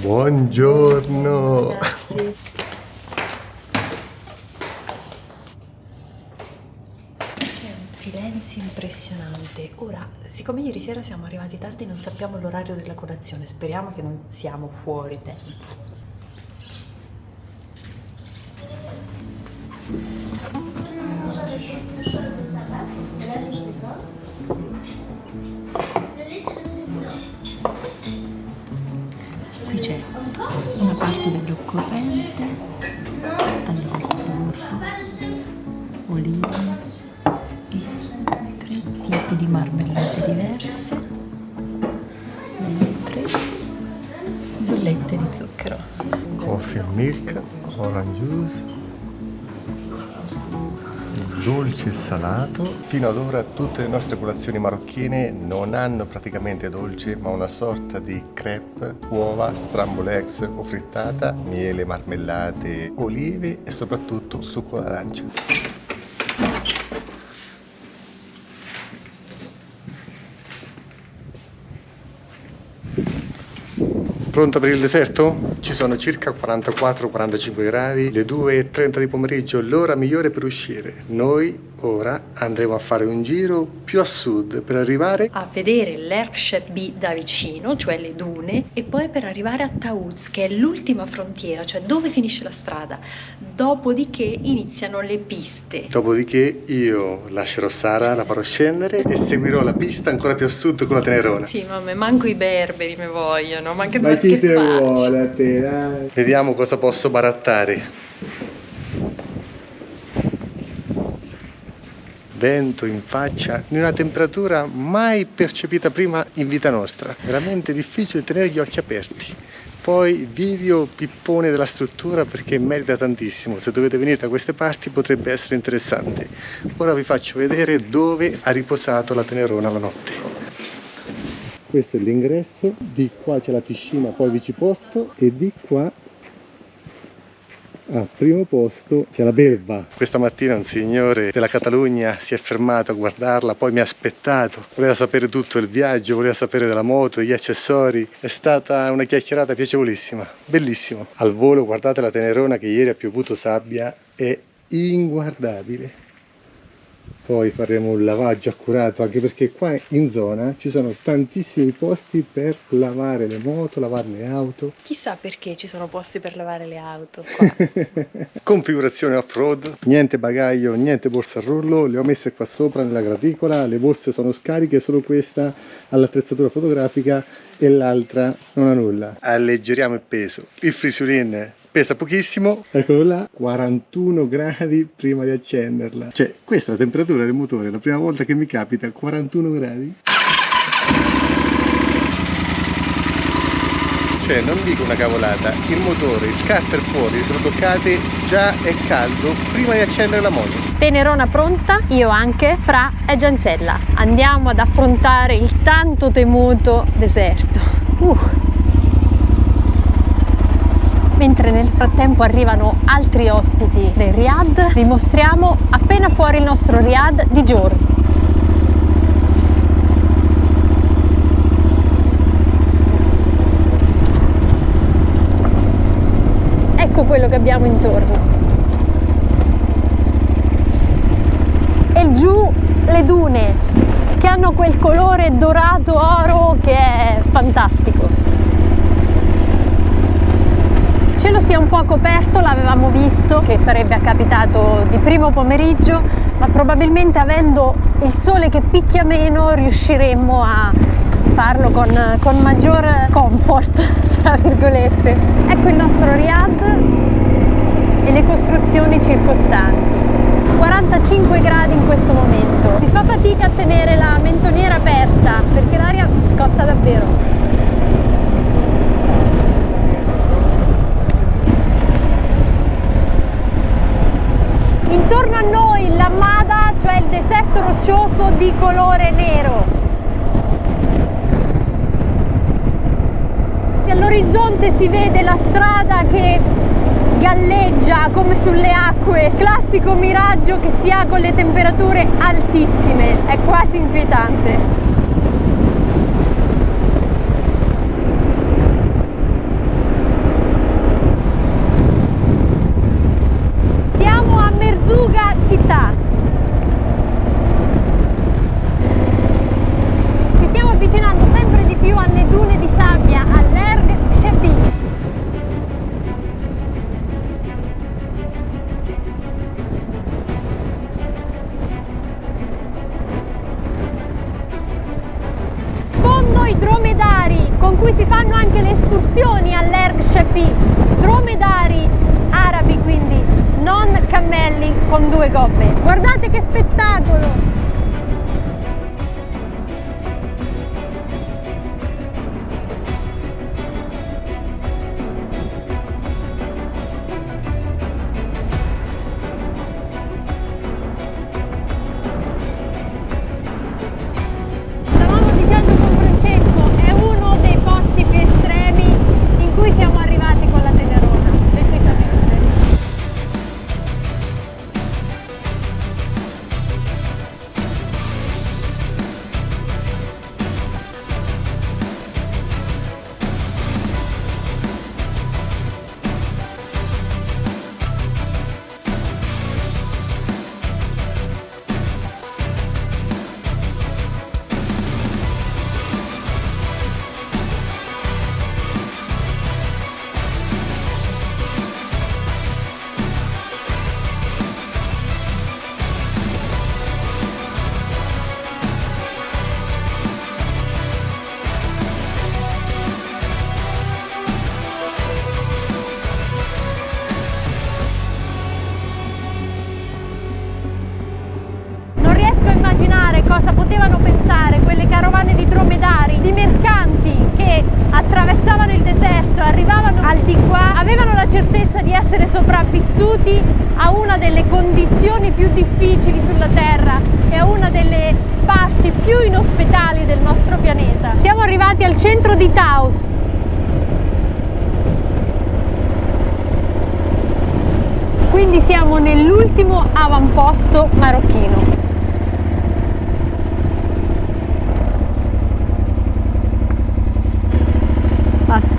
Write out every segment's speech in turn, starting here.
Buongiorno. Ragazzi. C'è un silenzio impressionante. Ora, siccome ieri sera siamo arrivati tardi, non sappiamo l'orario della colazione. Speriamo che non siamo fuori tempo. Qui c'è una parte dell'occorrente, allora burro, olive e 3 tipi di marmellate diverse, mentre zollette di zucchero. Coffee and milk, orange juice, dolce e salato. Fino ad ora tutte le nostre colazioni marocchine non hanno praticamente dolce, ma una sorta di crepe, uova, scramble eggs o frittata, miele, marmellate, olive e soprattutto succo d'arancia. Pronta per il deserto? Ci sono circa 44-45 gradi, le 2:30 di pomeriggio, l'ora migliore per uscire. Noi ora andremo a fare un giro più a sud per arrivare A vedere l'Erkshep da vicino, cioè le dune, e poi per arrivare a Taouz, che è l'ultima frontiera, cioè dove finisce la strada. Dopodiché iniziano le piste. Dopodiché io lascerò Sara, la farò scendere e seguirò la pista ancora più a sud con la Tenerona. Sì, mamma, manco i berberi mi vogliono, ma che Ma chi che te faccio? vuole a te, dai? Vediamo cosa posso barattare. Vento in faccia, in una temperatura mai percepita prima in vita nostra. Veramente difficile tenere gli occhi aperti. Poi video pippone della struttura perché merita tantissimo. Se dovete venire da queste parti potrebbe essere interessante. Ora vi faccio vedere dove ha riposato la Tenerona la notte. Questo è l'ingresso, di qua c'è la piscina, poi vi ci porto, e di qua al primo posto c'è la belva. Questa mattina un signore della Catalogna si è fermato a guardarla, poi mi ha aspettato, voleva sapere tutto il viaggio, voleva sapere della moto, gli accessori. È stata una chiacchierata piacevolissima, bellissimo. Al volo guardate la Tenerona che ieri ha piovuto sabbia, è inguardabile. Poi faremo un lavaggio accurato, anche perché qua in zona ci sono tantissimi posti per lavare le moto, lavare le auto. Chissà perché ci sono posti per lavare le auto qua. Configurazione off-road, niente bagaglio, niente borsa a rullo, le ho messe qua sopra nella graticola, le borse sono scariche, solo questa all'attrezzatura fotografica e l'altra non ha nulla. Alleggeriamo il peso. Il Frisulin pesa pochissimo, eccolo là, 41 gradi prima di accenderla. Cioè, questa è la temperatura del motore, la prima volta che mi capita, 41 gradi. Cioè, non dico una cavolata, il motore, il carter fuori, sono toccate, già è caldo prima di accendere la moto. Tenerona pronta, io anche, Fra e Giansella. Andiamo ad affrontare il tanto temuto deserto. Mentre nel frattempo arrivano altri ospiti del Riyadh, vi mostriamo appena fuori il nostro Riyadh di giorno. Ecco quello che abbiamo intorno. E giù le dune, che hanno quel colore dorato oro che è fantastico. Il cielo si è un po' coperto, l'avevamo visto che sarebbe capitato di primo pomeriggio, ma probabilmente avendo il sole che picchia meno riusciremmo a farlo con maggior comfort, tra virgolette. Ecco il nostro Riyadh e le costruzioni circostanti. 45 gradi in questo momento. Si fa fatica a tenere la mentoniera aperta perché l'aria scotta davvero. Intorno a noi l'Ammada, cioè il deserto roccioso di colore nero. E all'orizzonte si vede la strada che galleggia come sulle acque, classico miraggio che si ha con le temperature altissime, è quasi inquietante. escursioni all'Ergshepi, dromedari arabi, quindi non cammelli con 2 gobbe. Guardate che spettacolo! Stavamo dicendo con Francesco, è uno dei posti più estremi in cui siamo arrivati con la Tenerona, decisamente. Cosa potevano pensare quelle carovane di dromedari, di mercanti che attraversavano il deserto, arrivavano al di qua, avevano la certezza di essere sopravvissuti a una delle condizioni più difficili sulla Terra e a una delle parti più inospitali del nostro pianeta. Siamo arrivati al centro di Taus. Quindi siamo nell'ultimo avamposto marocchino. Basta.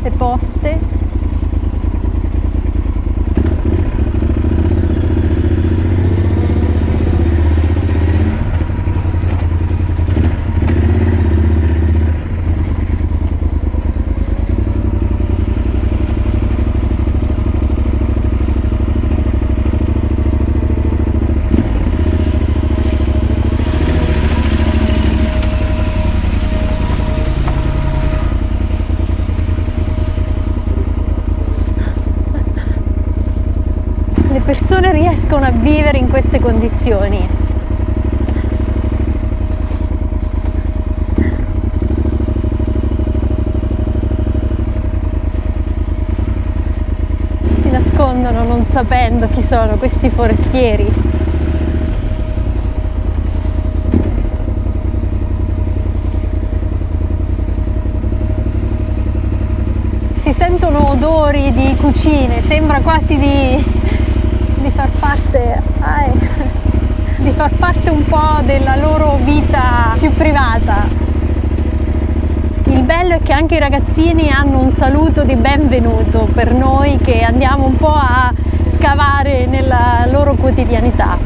Le poste. Le persone riescono a vivere in queste condizioni. Si nascondono non sapendo chi sono questi forestieri. Si sentono odori di cucine, sembra quasi di far parte un po' della loro vita più privata. Il bello è che anche i ragazzini hanno un saluto di benvenuto per noi che andiamo un po' a scavare nella loro quotidianità.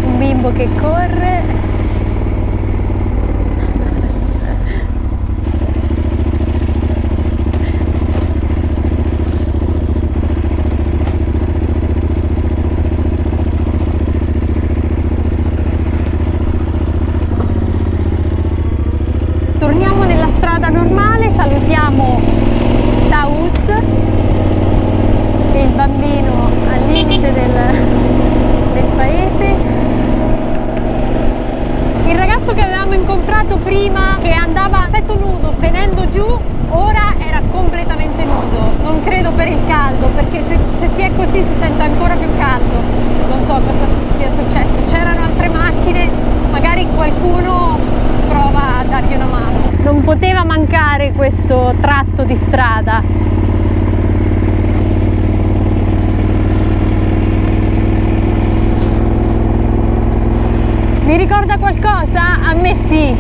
Un bimbo che corre. Torniamo nella strada normale, salutiamo Tauz, che è il bambino al limite del paese. Il ragazzo che avevamo incontrato prima, che andava a petto nudo venendo giù, ora era completamente nudo. Non credo per il caldo, perché se si è così si sente ancora più caldo. Non so cosa sia successo. C'erano altre macchine, magari qualcuno prova a dargli una mano. Non poteva mancare questo tratto di strada. Mi ricorda qualcosa? A me sì.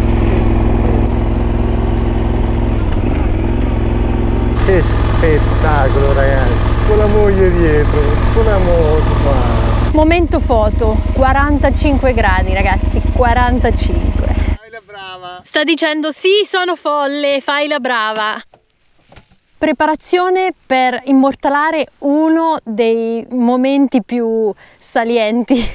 Che spettacolo, ragazzi, con la moglie dietro, con la moto. Momento foto, 45 gradi ragazzi, 45. Fai la brava. Sta dicendo sì, sono folle, fai la brava. preparazione per immortalare uno dei momenti più salienti,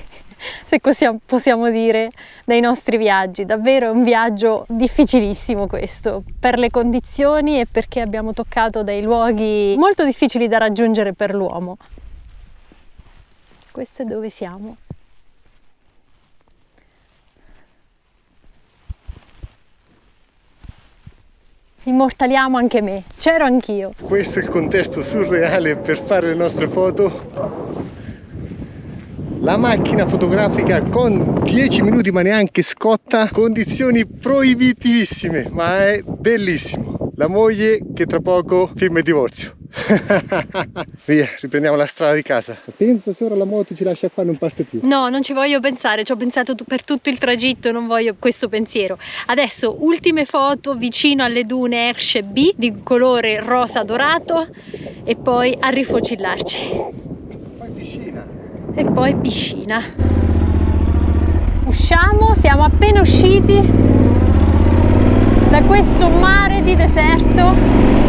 se possiamo dire, dei nostri viaggi. Davvero è un viaggio difficilissimo questo, per le condizioni e perché abbiamo toccato dei luoghi molto difficili da raggiungere per l'uomo. Questo è dove siamo. Immortaliamo anche me, c'ero anch'io. Questo è il contesto surreale per fare le nostre foto. La macchina fotografica con 10 minuti ma neanche scotta, condizioni proibitivissime, ma è bellissimo. La moglie che tra poco firma il divorzio. Via, riprendiamo la strada di casa. Pensa se ora la moto ci lascia qua, non parte più. No, non ci voglio pensare, ci ho pensato per tutto il tragitto, non voglio questo pensiero. Adesso ultime foto vicino alle dune Erche B di colore rosa dorato e poi a rifocillarci. Poi piscina. E poi piscina. Usciamo, siamo appena usciti da questo mare di deserto.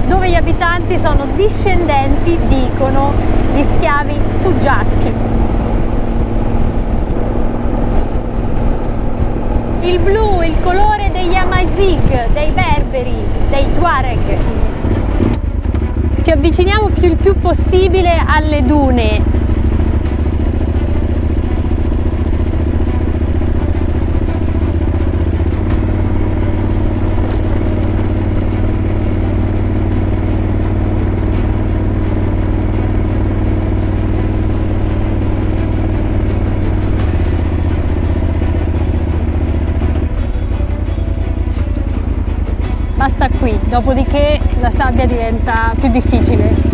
Dove gli abitanti sono discendenti, dicono, di schiavi fuggiaschi. Il blu, il colore degli Amazigh, dei berberi, dei Tuareg. Ci avviciniamo il più possibile alle dune. Basta qui, dopodiché la sabbia diventa più difficile.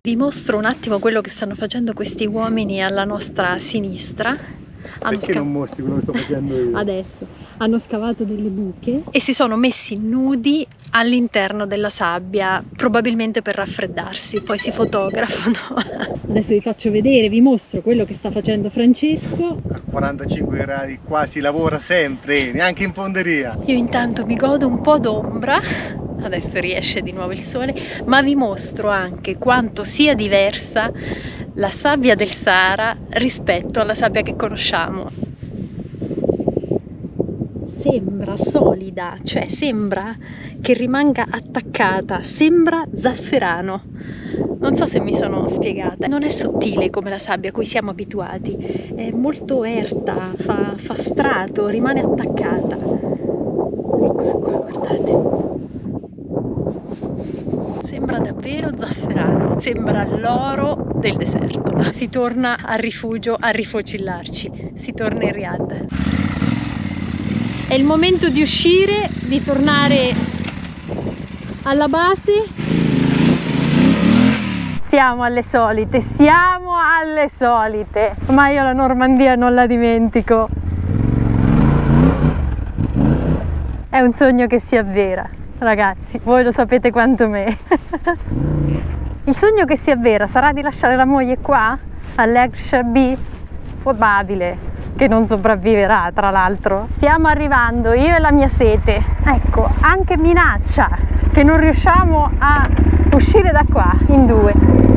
Vi mostro un attimo quello che stanno facendo questi uomini alla nostra sinistra. Perché non mostri quello che sto facendo io? Adesso hanno scavato delle buche e si sono messi nudi all'interno della sabbia, probabilmente per raffreddarsi, poi si fotografano. Adesso vi faccio vedere, vi mostro quello che sta facendo Francesco. A 45 gradi quasi lavora sempre, neanche in fonderia. Io intanto mi godo un po' d'ombra, adesso riesce di nuovo il sole, ma vi mostro anche quanto sia diversa la sabbia del Sahara rispetto alla sabbia che conosciamo. Sembra solida, cioè sembra che rimanga attaccata, sembra zafferano. Non so se mi sono spiegata. Non è sottile come la sabbia a cui siamo abituati, è molto erta, fa strato, rimane attaccata. Eccola qua, guardate. Sembra davvero zafferano, sembra l'oro del deserto. Si torna al rifugio a rifocillarci, si torna in Riyadh. È il momento di uscire, di tornare alla base. Siamo alle solite, ma io la Normandia non la dimentico. È un sogno che si avvera. Ragazzi, voi lo sapete quanto me. Il sogno che si avvera sarà di lasciare la moglie qua, all'Ayrshire B? Probabile che non sopravviverà, tra l'altro. Stiamo arrivando, io e la mia sete. Ecco, anche minaccia che non riusciamo a uscire da qua in due.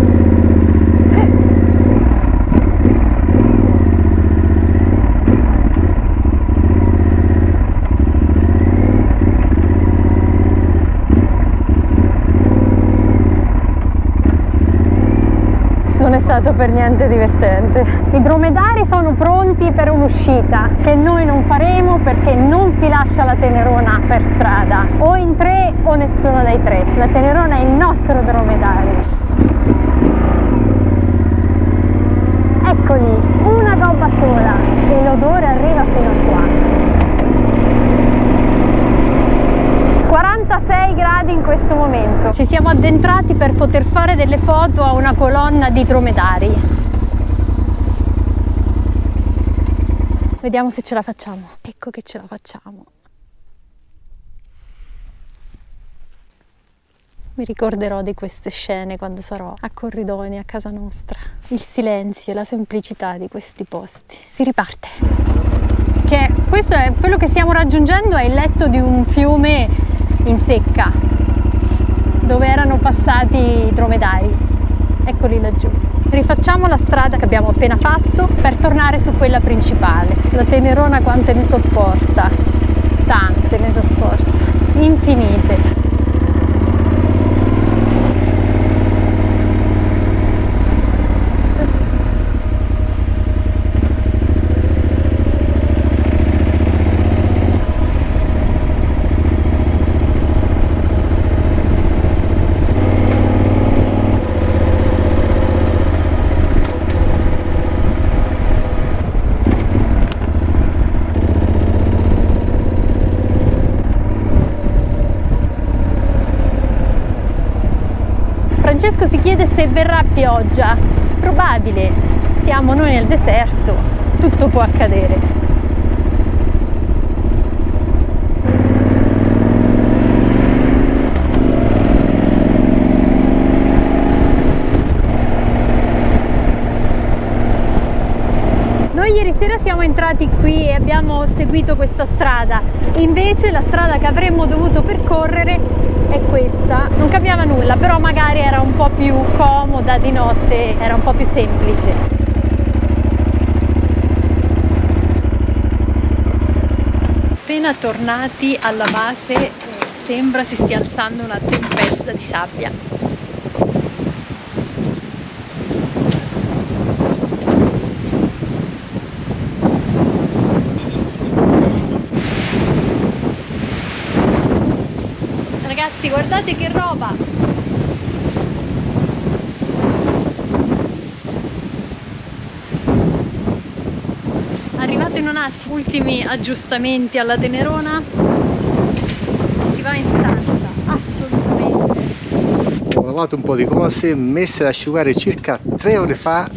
Non è stato per niente divertente. I dromedari sono pronti per un'uscita che noi non faremo perché non si lascia la Tenerona per strada, o in tre o nessuno dei tre. La Tenerona è il nostro dromedario. Eccoli, una gobba sola e l'odore arriva fino a qua. 46 gradi in questo momento. Ci siamo addentrati per poter fare delle foto a una colonna di dromedari. Vediamo se ce la facciamo. Ecco che ce la facciamo. Mi ricorderò di queste scene quando sarò a Corridoni, a casa nostra. Il silenzio e la semplicità di questi posti. Si riparte. Questo è quello che stiamo raggiungendo, è il letto di un fiume in secca, dove erano passati i dromedari. Eccoli laggiù. Rifacciamo la strada che abbiamo appena fatto per tornare su quella principale. La Tenerona quante ne sopporta? Tante ne sopporta, infinite. Francesco si chiede se verrà pioggia. Probabile, siamo noi nel deserto, tutto può accadere. Noi ieri sera siamo entrati qui e abbiamo seguito questa strada, invece la strada che avremmo dovuto percorrere è questa. Non cambiava nulla, però magari era un po' più comoda di notte, era un po' più semplice. Appena tornati alla base sembra si stia alzando una tempesta di sabbia. Ragazzi, guardate che roba! Arrivato in un attimo, ultimi aggiustamenti alla Tenerona, si va in stanza, assolutamente. Ho lavato un po' di cose, messe ad asciugare circa 3 ore fa,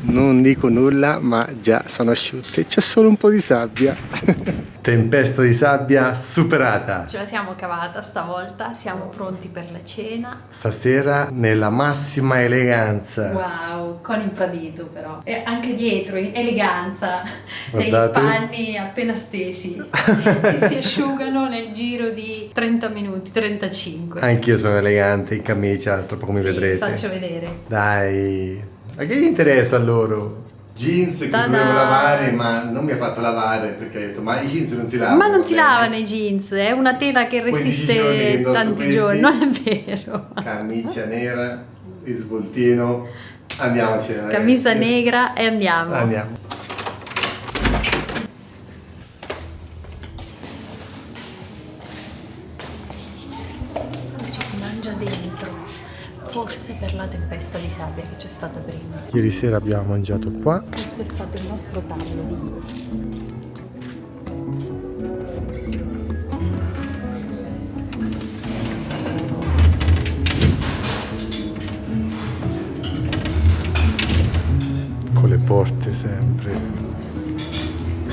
non dico nulla, ma già sono asciutte, c'è solo un po' di sabbia. Tempesta di sabbia superata. Ce la siamo cavata stavolta, siamo pronti per la cena. Stasera nella massima eleganza. Wow, con infradito però. E anche dietro, eleganza. Guardate. Nei panni appena stesi, che si asciugano nel giro di 30 minuti, 35. Anch'io sono elegante in camicia, tra poco mi vedrete. Faccio vedere. Dai, ma che gli interessa a loro? Jeans che dovevo lavare, ma non mi ha fatto lavare perché ha detto ma i jeans non si lavano. Ma non si lavano i jeans, è una tela che resiste tanti giorni, non è vero. Camicia nera, svoltino, andiamoci ragazzi. Camisa negra e andiamo. Andiamo. Ci si mangia dentro. Forse per la tempesta di sabbia che c'è stata prima. Ieri sera abbiamo mangiato qua. Questo è stato il nostro tavolo di ieri. Con le porte sempre.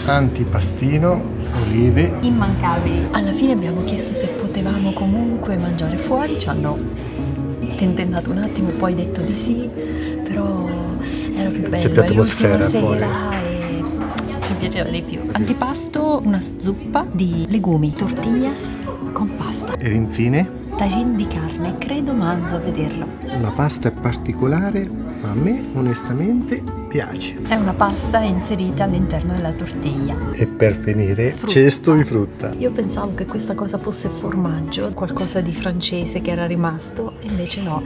Antipastino, olive. Immancabili. Alla fine abbiamo chiesto se potevamo comunque mangiare fuori, ci hanno tentennato un attimo, poi ho detto di sì, però era più bello. C'è più atmosfera È l'ultima fuori. sera e ci piaceva di più. Antipasto, una zuppa di legumi, tortillas con pasta, Ed infine tagine di carne, credo manzo a vederlo. la pasta è particolare, ma a me onestamente piace. È una pasta inserita all'interno della tortiglia. E per finire, Frutta. cesto di frutta. Io pensavo che questa cosa fosse formaggio, qualcosa di francese che era rimasto, e invece no,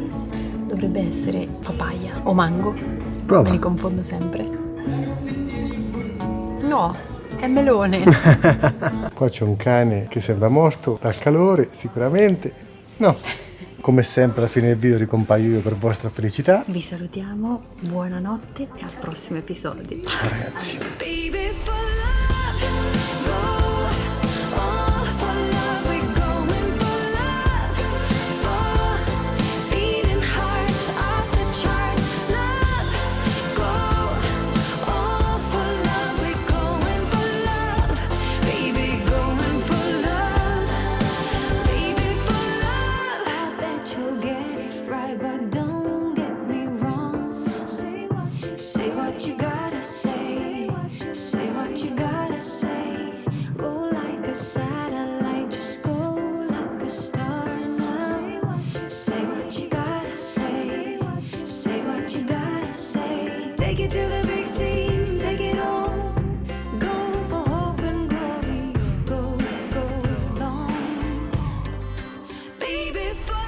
dovrebbe essere papaya o mango. Prova. Me li confondo sempre. No, è melone. Qua c'è un cane che sembra morto dal calore, sicuramente. No. Come sempre alla fine del video ricompaio io per vostra felicità. Vi salutiamo, buonanotte e al prossimo episodio. Ciao ragazzi. Baby, for love, go all for love. We're going for love, for beating hearts off the charts. Love, go all for love. We're going for love, baby, going for love, baby, for love. I bet you'll get it right, but don't get me wrong. Say what you gotta say. Say what you gotta say. Go like a satellite, just go like a star now. Say what you gotta say. Say what you gotta say. Take it to the big scene, take it all. Go for hope and glory. Go long. Baby, for